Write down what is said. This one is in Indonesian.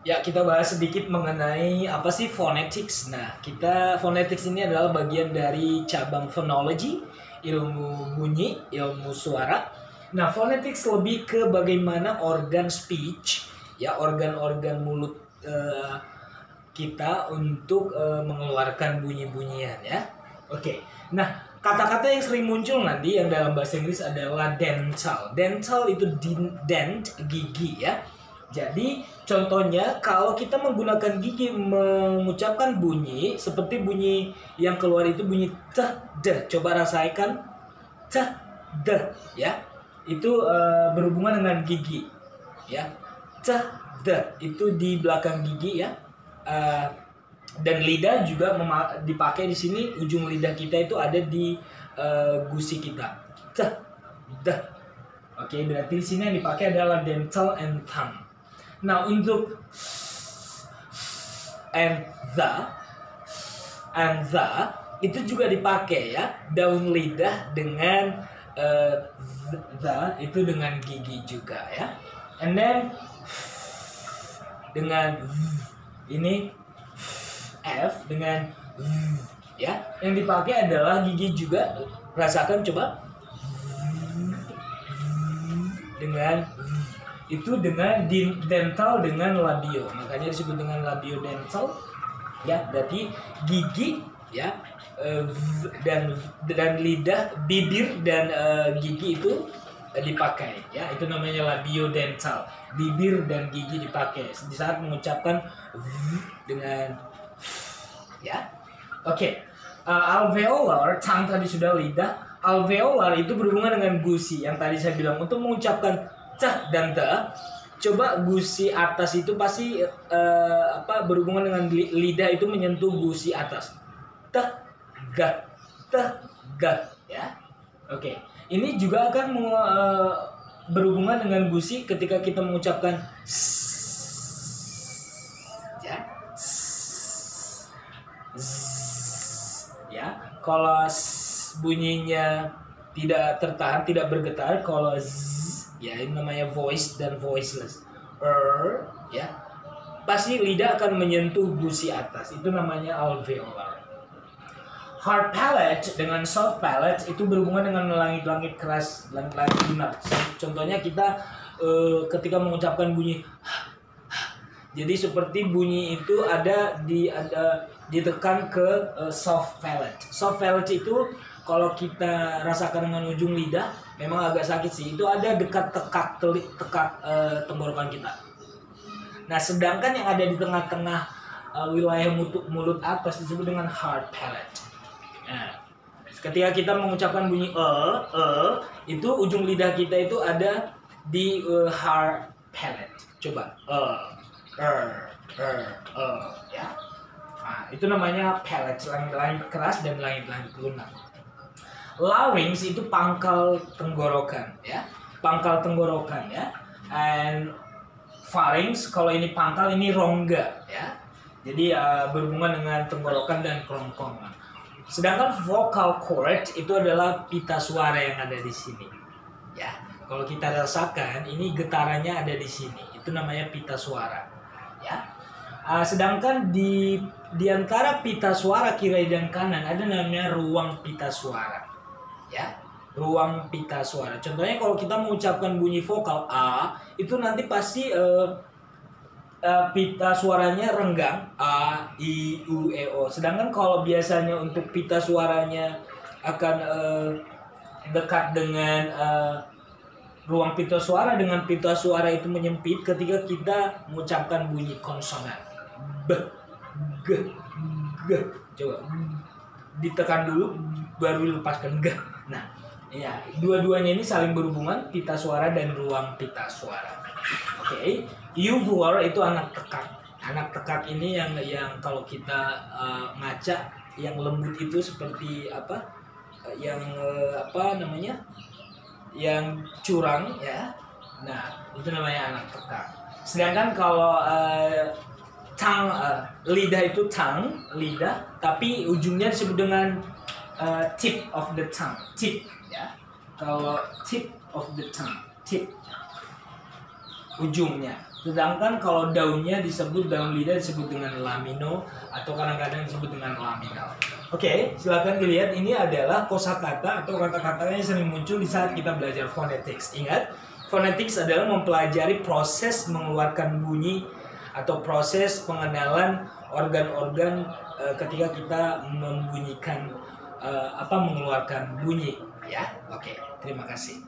Ya, kita bahas sedikit mengenai apa sih phonetics. Nah, phonetics ini adalah bagian dari cabang phonology, ilmu bunyi, ilmu suara. Nah, phonetics lebih ke bagaimana organ speech, ya organ-organ mulut kita untuk mengeluarkan bunyi-bunyian ya. Oke. Nah, kata-kata yang sering muncul nanti yang dalam bahasa Inggris adalah dental. Dental itu dent gigi ya. Jadi contohnya kalau kita menggunakan gigi mengucapkan bunyi seperti bunyi yang keluar itu bunyi t, d. Coba rasakan t, d ya. Itu berhubungan dengan gigi ya. T, d itu di belakang gigi ya. Dan lidah juga dipakai di sini, ujung lidah kita itu ada di gusi kita. T, d. Oke, berarti di sini yang dipakai adalah dental and tongue. Nah, untuk and the itu juga dipakai ya, daun lidah dengan the itu dengan gigi juga ya. And then dengan ini f dengan ya, yang dipakai adalah gigi juga. Rasakan coba dengan itu dengan dental dengan labio, makanya disebut dengan labio dental ya, berarti gigi ya, dan lidah, bibir dan gigi itu dipakai ya, itu namanya labio dental, bibir dan gigi dipakai di saat mengucapkan dengan ya. Oke. Alveolar, tongue tadi sudah lidah. Alveolar itu berhubungan dengan gusi yang tadi saya bilang untuk mengucapkan c dan t. Coba gusi atas itu pasti berhubungan dengan lidah itu menyentuh gusi atas. T, g, t, g ya. Oke. Ini juga akan berhubungan dengan gusi ketika kita mengucapkan ya. Ya. Kalau bunyinya tidak tertahan, tidak bergetar, kalau ya ini namanya voice dan voiceless. Ya. Pasti lidah akan menyentuh gusi atas. Itu namanya alveolar. Hard palate dengan soft palate itu berhubungan dengan langit-langit keras, langit-langit lunak. Contohnya kita ketika mengucapkan bunyi jadi seperti bunyi itu ada ditekan ke soft palate. Soft palate itu kalau kita rasakan dengan ujung lidah memang agak sakit sih. Itu ada dekat tekak tenggorokan kita. Nah, sedangkan yang ada di tengah-tengah wilayah mulut atas disebut dengan hard palate. Nah, ketika kita mengucapkan bunyi itu ujung lidah kita itu ada di hard palate. Coba ya. Nah, itu namanya palate, langit-langit keras dan langit-langit lunak. Larynx itu pangkal tenggorokan ya, pangkal tenggorokan ya. And pharynx kalau ini pangkal, ini rongga ya. Jadi berhubungan dengan tenggorokan dan kerongkongan. Sedangkan vocal cord itu adalah pita suara yang ada di sini ya. Kalau kita rasakan ini getarannya ada di sini, itu namanya pita suara ya. Sedangkan di antara pita suara kiri dan kanan ada namanya ruang pita suara ya, ruang pita suara. Contohnya kalau kita mengucapkan bunyi vokal a, itu nanti pasti pita suaranya renggang a, i, u, e, o. Sedangkan kalau biasanya untuk pita suaranya akan dekat dengan ruang pita suara, dengan pita suara itu menyempit ketika kita mengucapkan bunyi konsonan b, g, g. Coba ditekan dulu baru lepaskan g. Nah, ya, dua-duanya ini saling berhubungan, pita suara dan ruang pita suara. Oke. Uvular itu anak tekak. Anak tekak ini yang kalau kita ngaca yang lembut itu seperti apa? Yang yang curang ya. Nah, itu namanya anak tekak. Sedangkan kalau tongue, lidah itu tongue, lidah, tapi ujungnya disebut dengan tip of the tongue, tip ya. Kalau tip of the tongue, tip. ujungnya. Sedangkan kalau daunnya disebut, daun lidah disebut dengan lamino atau kadang-kadang disebut dengan laminal. Oke, silakan dilihat, ini adalah kosakata atau kata-kata yang sering muncul di saat kita belajar phonetics. Ingat, phonetics adalah mempelajari proses mengeluarkan bunyi atau proses pengenalan organ-organ ketika kita membunyikan mengeluarkan bunyi, ya. Oke, terima kasih.